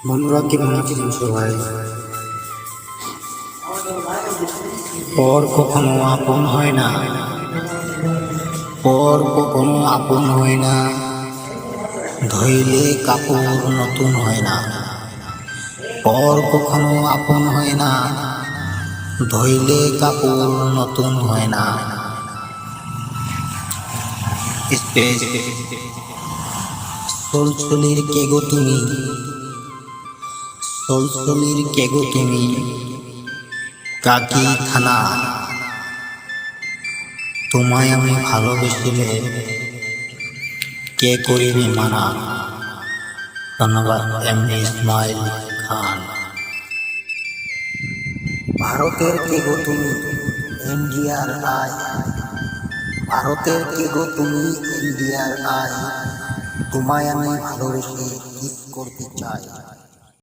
বন্ধুরা কেমন আছেন সবাই? পর কখনো আপন হয় না, পর কখনো আপন হয় না, ধইলে কাপড় নতুন হয় না। পর কখনো আপন হয় না, ধইলে কাপড় নতুন হয় না। সলসলির কে গো তুমি, সলসলির কে গো তুমি, কাকি থানা। তোমায় আমি ভালোবেসিলে কে করিবে মানা। ধন্যবাদ এমডি ইসমাইল খান। ভারতের কে গো তুমি, ইন্ডিয়ার আই। ভারতের কে গো তুমি, ইন্ডিয়ার আই। তোমায় আমি ভালোবেসে কিস করতে চাই।